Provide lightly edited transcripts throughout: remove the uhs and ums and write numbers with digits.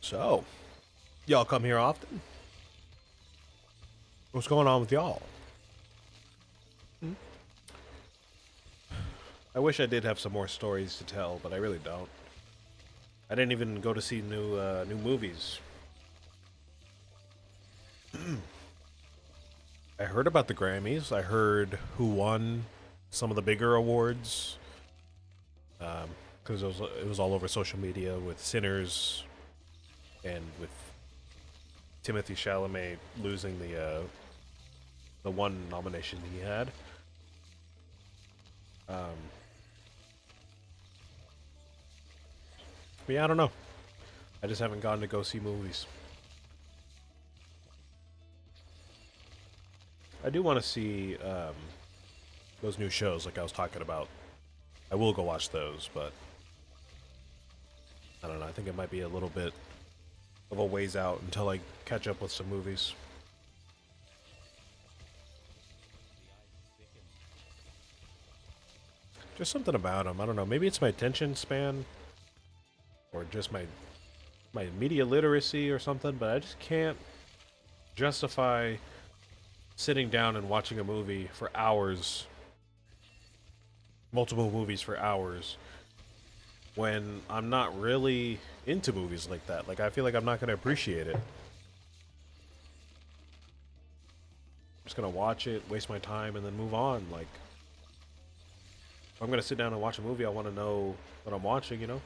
So, y'all come here often? What's going on with y'all? Hmm? I wish I did have some more stories to tell, but I really don't. I didn't even go to see new movies. I heard about the Grammys. I heard who won some of the bigger awards. Because it was all over social media with Sinners and with Timothy Chalamet losing the one nomination he had. Um, but yeah, I don't know. I just haven't gotten to go see movies. I do want to see those new shows, like I was talking about. I will go watch those, but I don't know. I think it might be a little bit of a ways out until I catch up with some movies. Just something about them. I don't know. Maybe it's my attention span, or just my media literacy or something. But I just can't justify sitting down and watching a movie for hours, multiple movies for hours, when I'm not really into movies like that. Like, I feel like I'm not going to appreciate it. I'm just going to watch it, waste my time, and then move on. Like, if I'm going to sit down and watch a movie, I want to know what I'm watching, you know?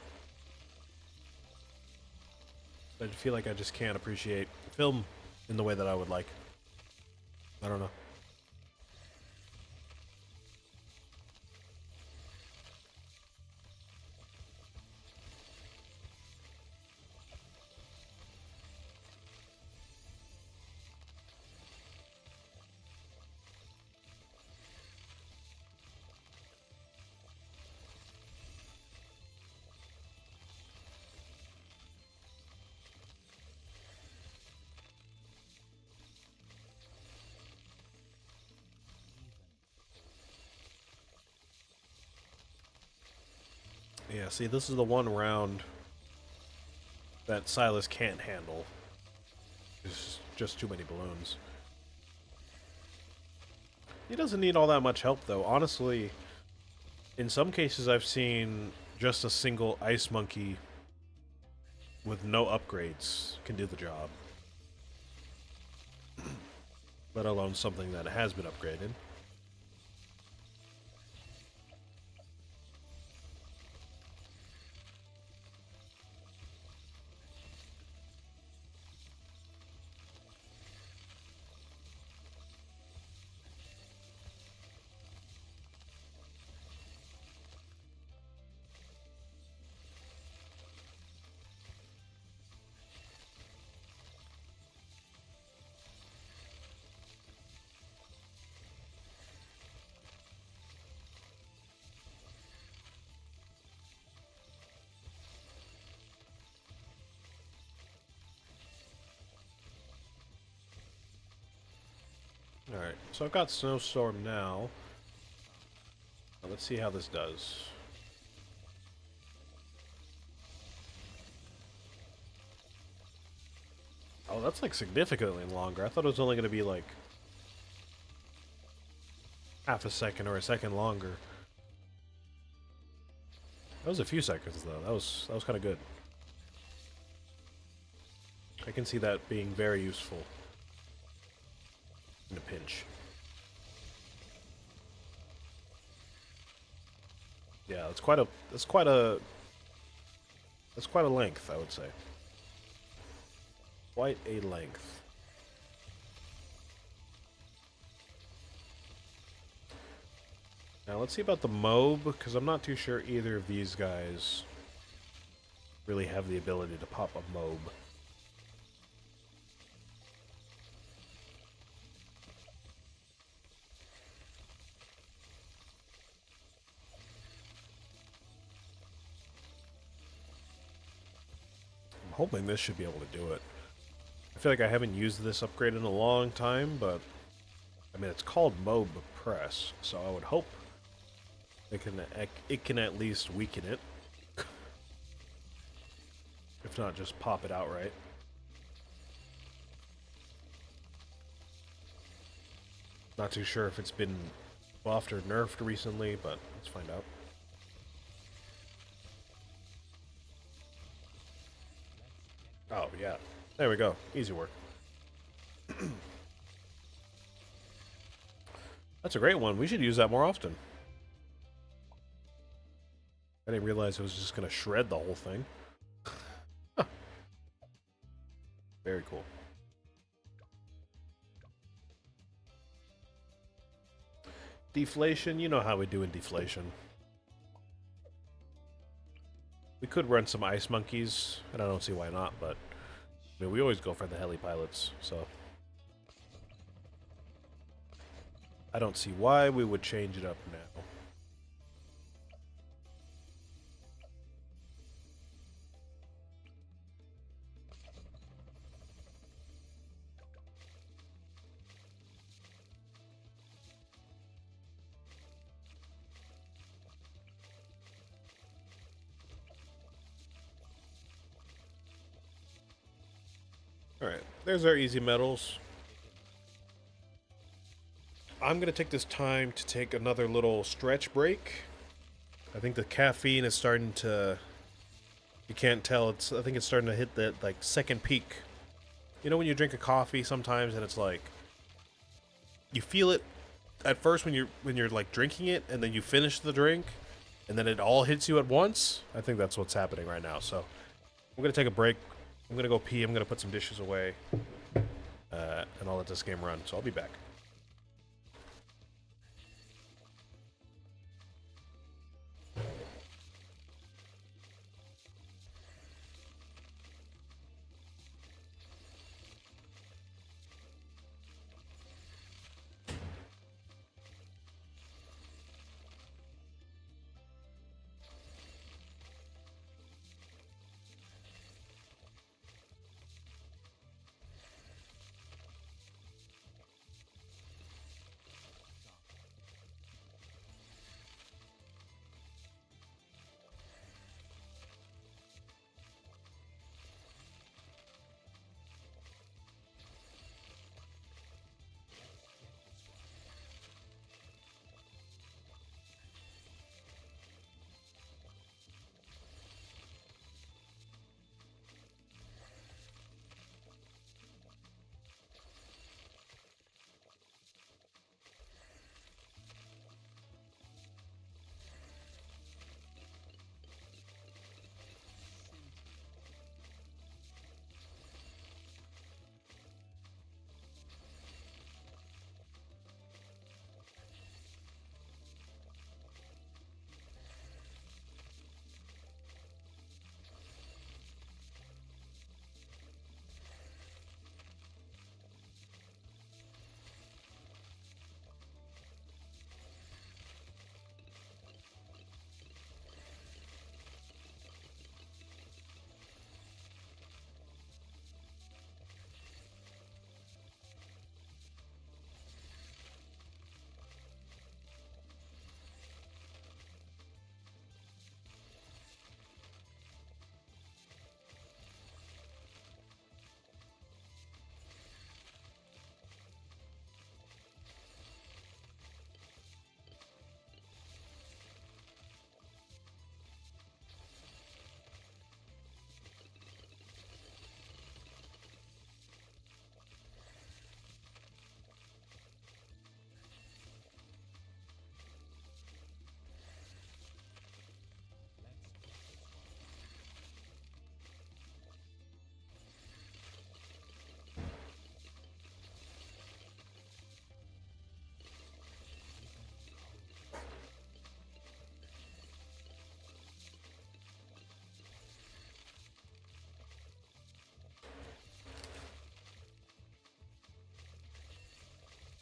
I feel like I just can't appreciate film in the way that I would like. I don't know. Yeah, see, this is the one round that Silas can't handle. There's just too many balloons. He doesn't need all that much help, though. Honestly, in some cases, I've seen just a single ice monkey with no upgrades can do the job, let alone something that has been upgraded. Alright, so I've got Snowstorm now. Let's see how this does. Oh, that's like significantly longer. I thought it was only going to be like half a second or a second longer. That was a few seconds though. That was kind of good. I can see that being very useful in a pinch. Yeah, that's quite a length, I would say. Quite a length. Now let's see about the Mob, because I'm not too sure either of these guys really have the ability to pop a Mob. I'm hoping this should be able to do it. I feel like I haven't used this upgrade in a long time, but I mean it's called Mob Press, so I would hope it can at least weaken it, if to not just pop it outright. Not too sure if it's been buffed or nerfed recently, but let's find out. Oh, yeah. There we go. Easy work. That's a great one. We should use that more often. I didn't realize it was just going to shred the whole thing. Very cool. Deflation, you know how we do in deflation. We could run some ice monkeys, and I don't see why not, but I mean, we always go for the heli pilots, so I don't see why we would change it up now. Alright, there's our easy metals. I'm going to take this time to take another little stretch break. I think the caffeine is starting to... You can't tell. I think it's starting to hit that like second peak. You know when you drink a coffee sometimes and it's like... You feel it at first when you're like drinking it, and then you finish the drink, and then it all hits you at once? I think that's what's happening right now. So I'm going to take a break. I'm going to go pee. I'm going to put some dishes away. And I'll let this game run. So I'll be back.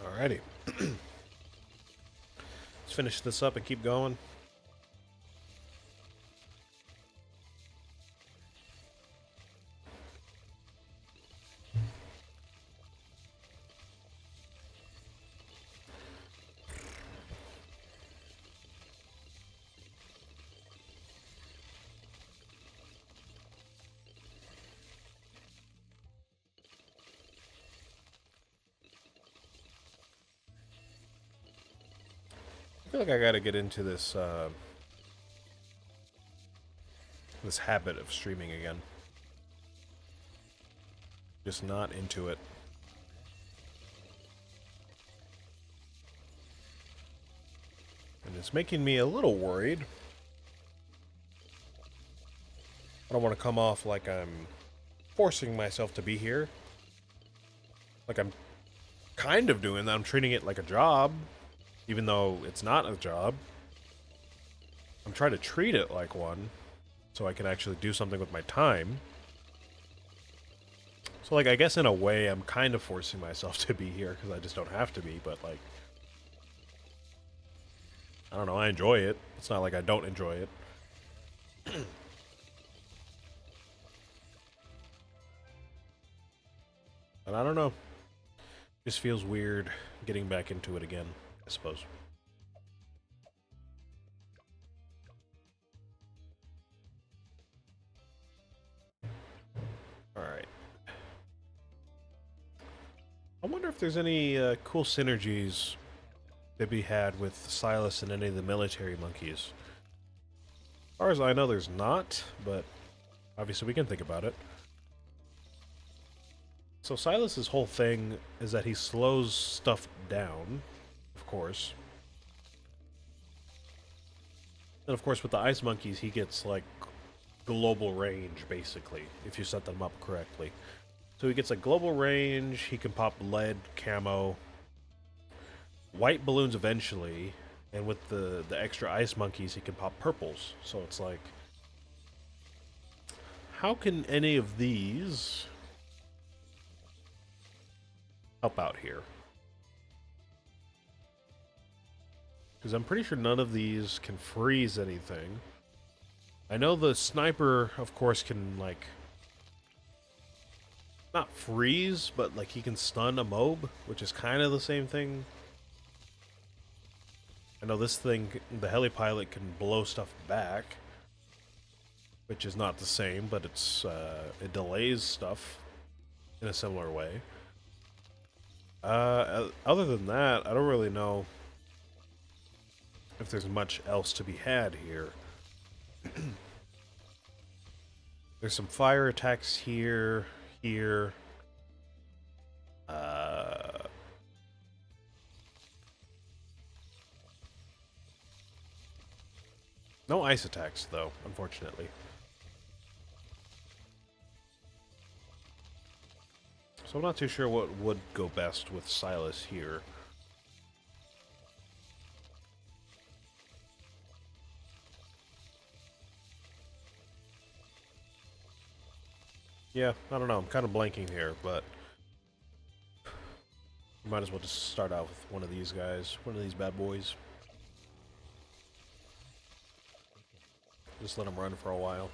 Alrighty. Let's finish this up and keep going. feel like I gotta get into this this habit of streaming again. Just not into it. And it's making me a little worried. I don't want to come off like I'm forcing myself to be here. Like I'm kind of doing that. I'm treating it like a job, even though it's not a job. I'm trying to treat it like one, so I can actually do something with my time. So, like, I guess in a way, I'm kind of forcing myself to be here, because I just don't have to be, but, like, I don't know, I enjoy it. It's not like I don't enjoy it. And I don't know. It just feels weird getting back into it again, I suppose. Alright. I wonder if there's any cool synergies to be had with Silas and any of the military monkeys. As far as I know, there's not, but obviously we can think about it. So Silas's whole thing is that he slows stuff down, of course. And of course with the ice monkeys, he gets like global range, basically, if you set them up correctly. So he gets a global range, he can pop lead, camo, white balloons eventually, and with the extra ice monkeys, he can pop purples. So it's like, how can any of these help out here? Because I'm pretty sure none of these can freeze anything. I know the sniper, of course, can, like, not freeze, but, like, he can stun a mob, which is kind of the same thing. I know this thing, the heli pilot, can blow stuff back, which is not the same, but it's, it delays stuff in a similar way. Other than that, I don't really know if there's much else to be had here. There's some fire attacks here, here. No ice attacks, though, unfortunately. So I'm not too sure what would go best with Silas here. Yeah, I don't know. I'm kind of blanking here, but you might as well just start out with one of these guys, one of these bad boys. Just let him run for a while.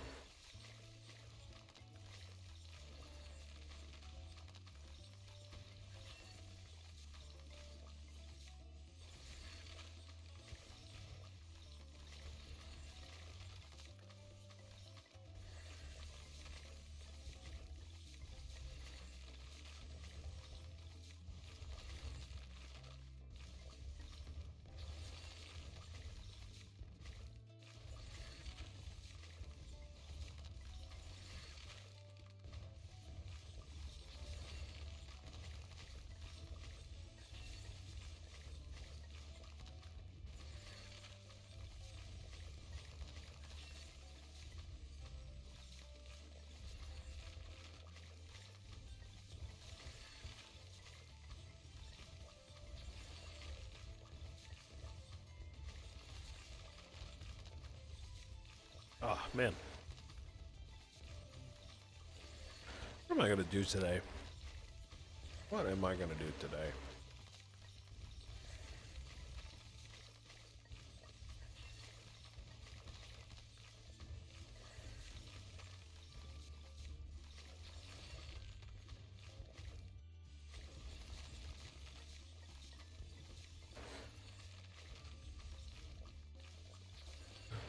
Oh, man. What am I going to do today? What am I going to do today?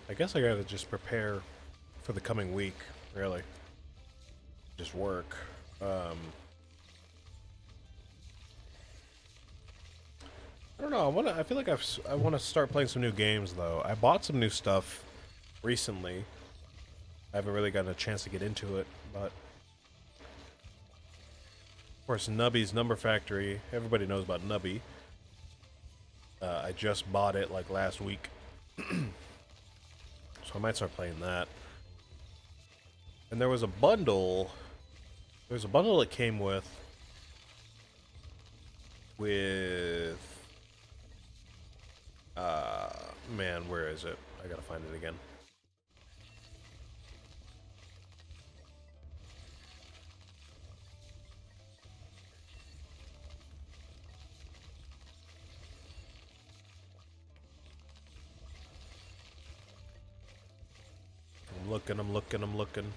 I guess I gotta just prepare for the coming week, really. Just work. I don't know. I feel like I want to start playing some new games though. I bought some new stuff recently. I haven't really gotten a chance to get into it, but of course, Nubby's Number Factory. Everybody knows about Nubby. I just bought it like last week, so I might start playing that. And there was a bundle. There's a bundle that came with man, where is it? I gotta find it again. I'm looking, I'm looking, I'm looking.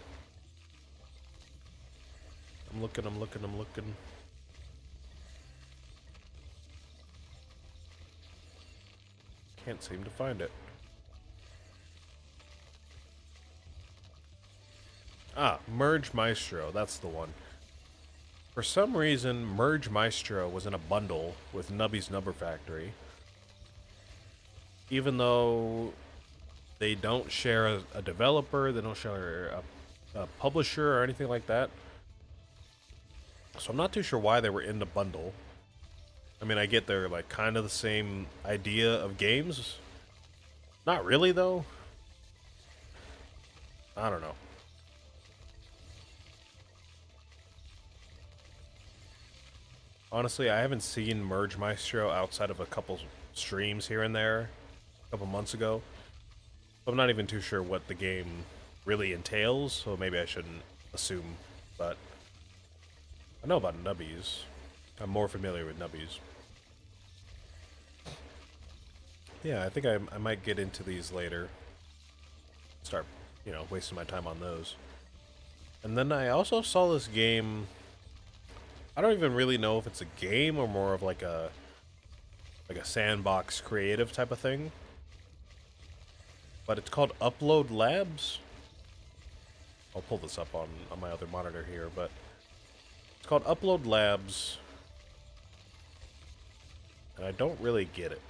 I'm looking, I'm looking, I'm looking. Can't seem to find it. Ah, Merge Maestro, that's the one. For some reason, Merge Maestro was in a bundle with Nubby's Number Factory. Even though they don't share a developer, they don't share a publisher or anything like that. So I'm not too sure why they were in the bundle. I mean, I get they're like kind of the same idea of games. Not really, though. I don't know. Honestly, I haven't seen Merge Maestro outside of a couple streams here and there a couple months ago. I'm not even too sure what the game really entails, so maybe I shouldn't assume, but I know about Nubbies. I'm more familiar with Nubbies. Yeah, I think I might get into these later. Start, wasting my time on those. And then I also saw this game. I don't even really know if it's a game or more of like a sandbox creative type of thing. But it's called Upload Labs. I'll pull this up on my other monitor here, but it's called Upload Labs. And I don't really get it.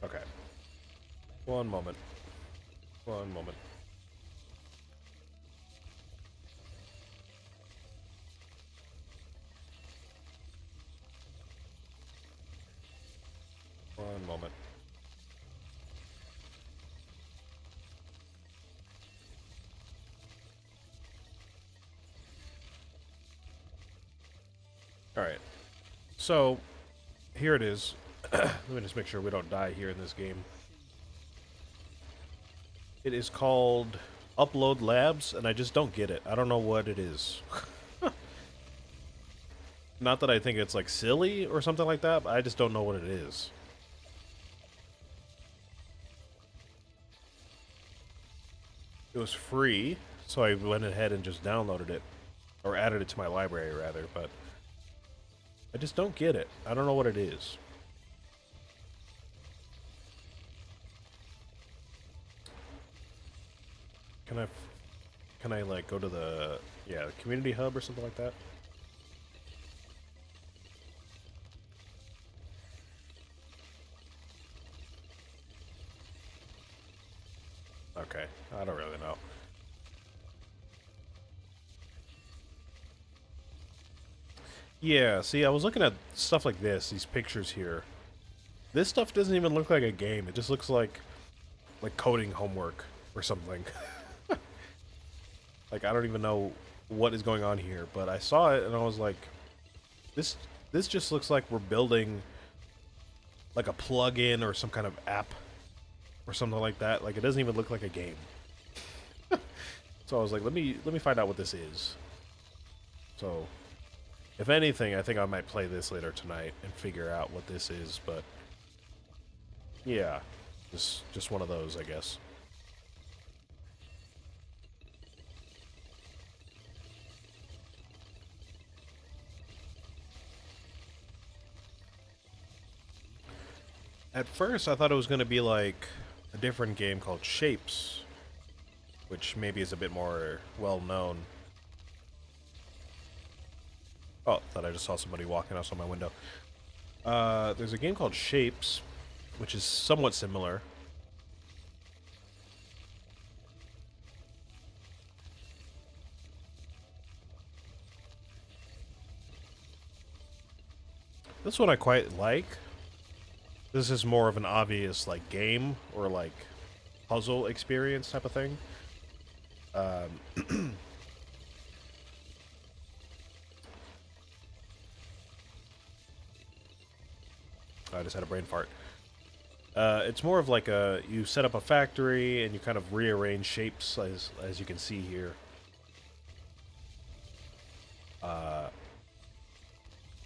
Okay. One moment. One moment. One moment. Alright. So, here it is. Let me just make sure we don't die here in this game. It is called Upload Labs, and I just don't get it. I don't know what it is. Not that I think it's like silly or something like that, but I just don't know what it is. It was free, so I went ahead and just downloaded it. Or added it to my library, rather, but I just don't get it. I don't know what it is. Can I like go to the community hub or something like that? Okay, I don't really know. Yeah, see, I was looking at stuff like this, these pictures here. This stuff doesn't even look like a game. It just looks like coding homework or something. Like, I don't even know what is going on here, but I saw it and I was like, this just looks like we're building like a plug-in or some kind of app or something like that. Like, it doesn't even look like a game. So I was like, let me find out what this is. So, if anything, I think I might play this later tonight and figure out what this is, but yeah, just one of those, I guess. At first, I thought it was going to be like a different game called Shapes, which maybe is a bit more well known. Oh, thought I just saw somebody walking outside my window. There's a game called Shapes, which is somewhat similar. This one I quite like. This is more of an obvious like game or like puzzle experience type of thing. I just had a brain fart. It's more of like you set up a factory and you kind of rearrange shapes as you can see here.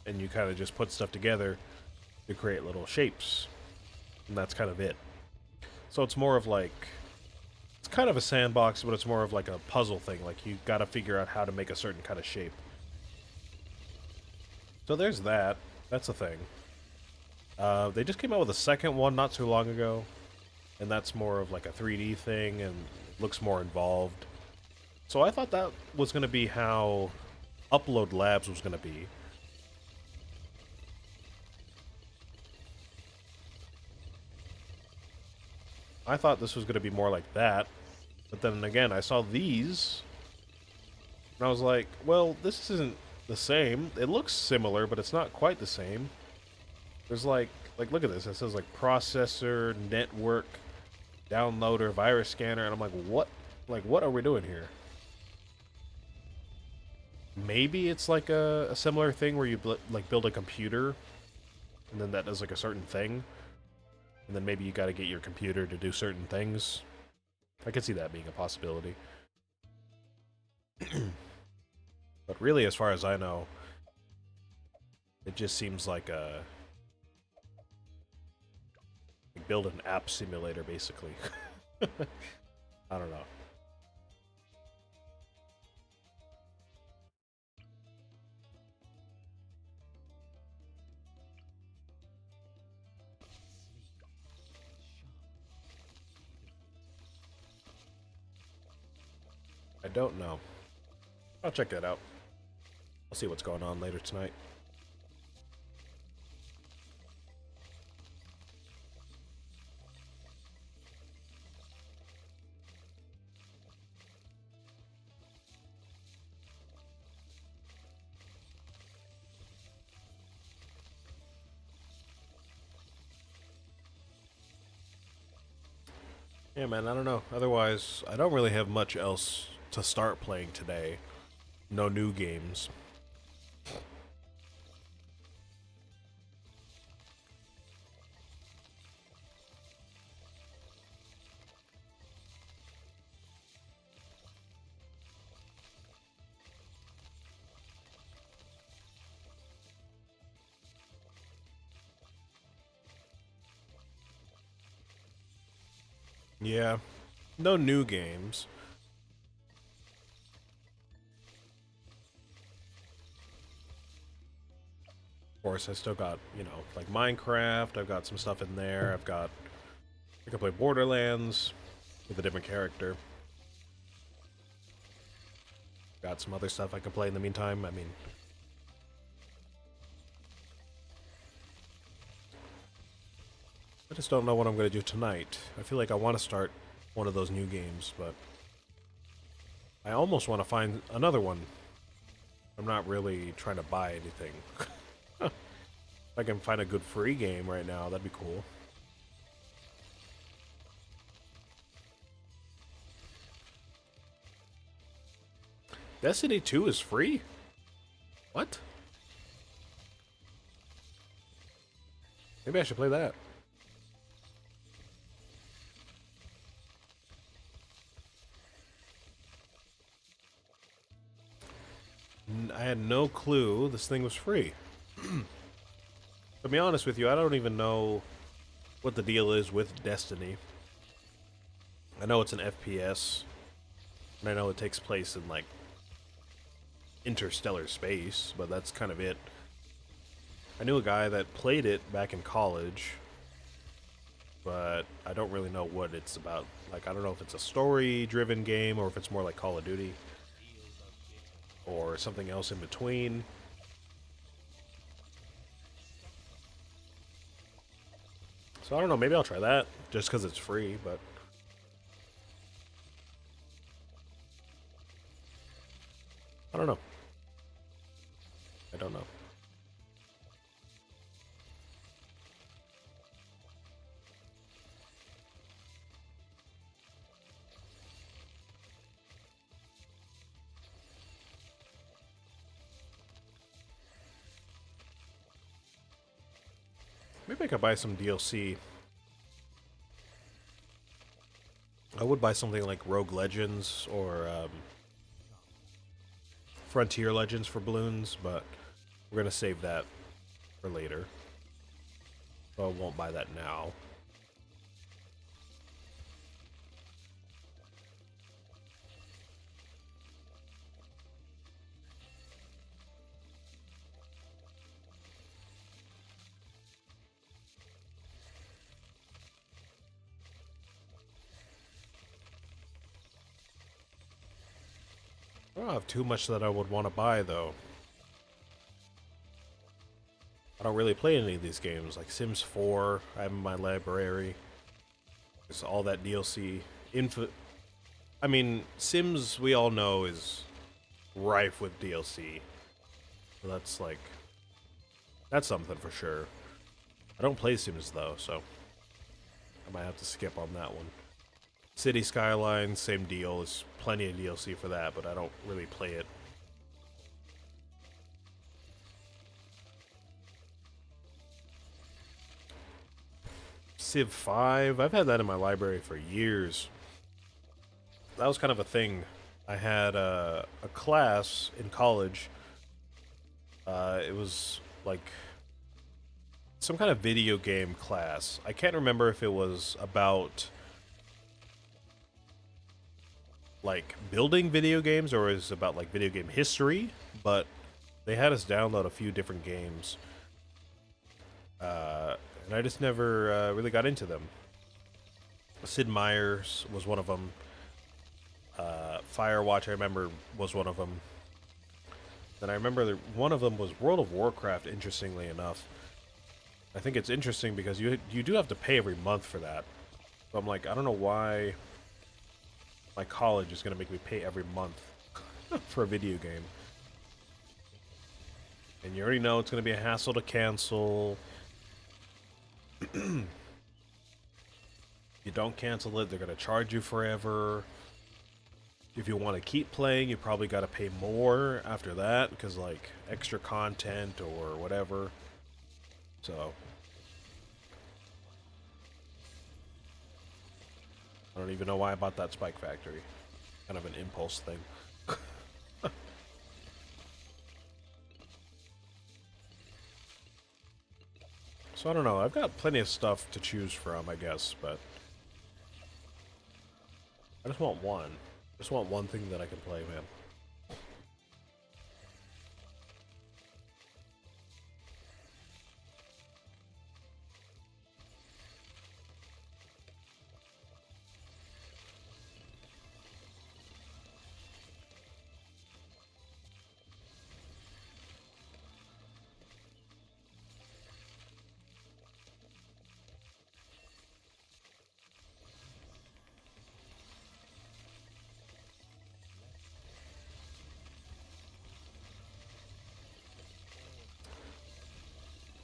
And you kind of just put stuff together to create little shapes. And that's kind of it. So it's more of like, it's kind of a sandbox, but it's more of like a puzzle thing. Like you gotta figure out how to make a certain kind of shape. So there's that. That's a thing. They just came out with a second one not too long ago. And that's more of like a 3D thing and looks more involved. So I thought that was going to be how Upload Labs was going to be. I thought this was going to be more like that. But then again, I saw these. And I was like, well, this isn't the same. It looks similar, but it's not quite the same. There's like look at this. It says like processor, network, downloader, virus scanner, and I'm like, what? Like, what are we doing here? Maybe it's like a similar thing where you like build a computer, and then that does like a certain thing, and then maybe you got to get your computer to do certain things. I could see that being a possibility. But really, as far as I know, it just seems like a build an app simulator, basically. I don't know. I don't know. I'll check that out. I'll see what's going on later tonight. Yeah, man, I don't know. Otherwise, I don't really have much else to start playing today. No new games. Yeah, no new games. Of course, I still got, you know, like Minecraft. I've got some stuff in there. I can play Borderlands with a different character. Got some other stuff I can play in the meantime. I mean, I just don't know what I'm going to do tonight. I feel like I want to start one of those new games, but I almost want to find another one. I'm not really trying to buy anything. If I can find a good free game right now, that'd be cool. Destiny 2 is free? What? Maybe I should play that. I had no clue this thing was free. To be honest with you, I don't even know what the deal is with Destiny. I know it's an FPS, and I know it takes place in, like, interstellar space, but that's kind of it. I knew a guy that played it back in college, but I don't really know what it's about. Like, I don't know if it's a story-driven game or if it's more like Call of Duty or something else in between. So I don't know, maybe I'll try that just because it's free, but I don't know. I don't know. Maybe I could buy some DLC. I would buy something like Rogue Legends or Frontier Legends for Bloons, but we're going to save that for later. So I won't buy that now. I don't have too much that I would want to buy, though. I don't really play any of these games, like Sims 4, I have in my library. There's all that DLC. I mean, Sims, we all know, is rife with DLC. So that's like... That's something for sure. I don't play Sims, though, so... I might have to skip on that one. City Skylines, same deal. There's plenty of DLC for that, but I don't really play it. Civ 5, I've had that in my library for years. That was kind of a thing. I had a class in college. It was like some kind of video game class. I can't remember if it was about like building video games or is about like video game history, but they had us download a few different games, and I just never really got into them. Sid Meier's was one of them. Firewatch, I remember, was one of them. Then I remember one of them was World of Warcraft. Interestingly enough, I think it's interesting because you do have to pay every month for that. So I'm like, I don't know why my college is going to make me pay every month for a video game. And you already know it's going to be a hassle to cancel. You don't cancel it, they're going to charge you forever. If you want to keep playing, you probably got to pay more after that because, like, extra content or whatever. So I don't even know why I bought that Spike Factory. Kind of an impulse thing. So I don't know. I've got plenty of stuff to choose from, I guess, but I just want one. Just want one thing that I can play, man.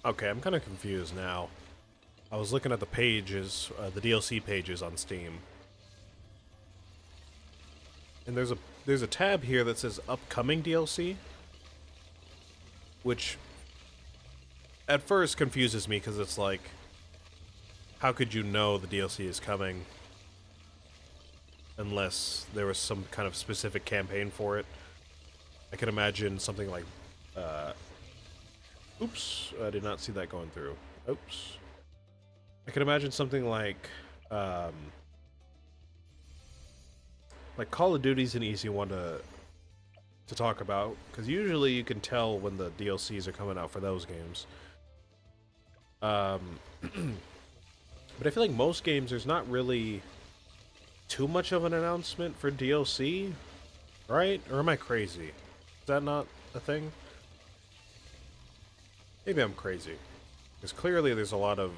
Okay, I'm kind of confused now. I was looking at the pages, the DLC pages on Steam. And there's a tab here that says upcoming DLC, which at first confuses me because it's like, how could you know the DLC is coming unless there was some kind of specific campaign for it? I can imagine something like, oops, I did not see that going through. Oops. I can imagine something like Call of Duty's an easy one to talk about, because usually you can tell when the DLCs are coming out for those games. But I feel like most games, there's not really too much of an announcement for DLC, right? Or am I crazy? Is that not a thing? Maybe I'm crazy. Because clearly there's a lot of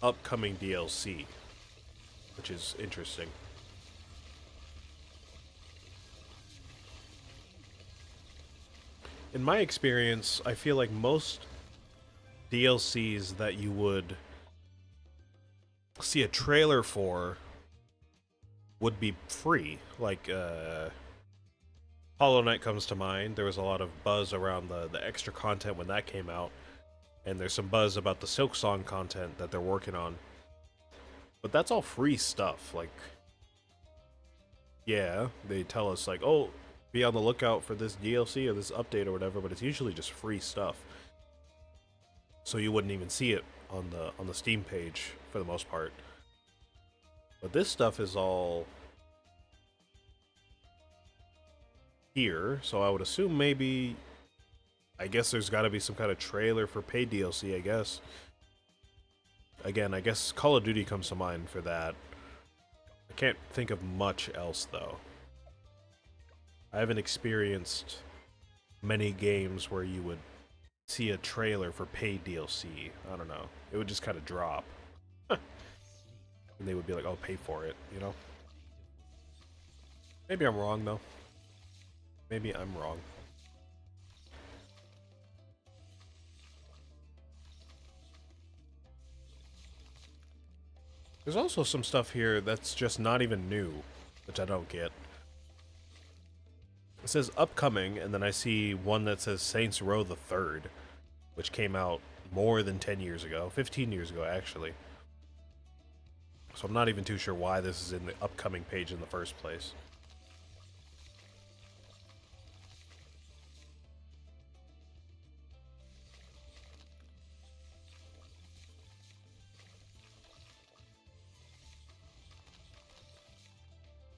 upcoming DLC, which is interesting. In my experience, I feel like most DLCs that you would see a trailer for would be free. Like, Hollow Knight comes to mind. There was a lot of buzz around the extra content when that came out, and there's some buzz about the Silksong content that they're working on. But that's all free stuff. Like, yeah, they tell us, like, oh, be on the lookout for this DLC or this update or whatever, but it's usually just free stuff. So you wouldn't even see it on the Steam page for the most part. But this stuff is all here, so I would assume maybe, I guess there's got to be some kind of trailer for paid DLC, I guess. Again, I guess Call of Duty comes to mind for that. I can't think of much else, though. I haven't experienced many games where you would see a trailer for paid DLC. I don't know. It would just kind of drop. And they would be like, oh, pay for it, you know? Maybe I'm wrong, though. Maybe I'm wrong. There's also some stuff here that's just not even new, which I don't get. It says upcoming, and then I see one that says Saints Row the Third, which came out more than 10 years ago, 15 years ago, actually. So I'm not even too sure why this is in the upcoming page in the first place.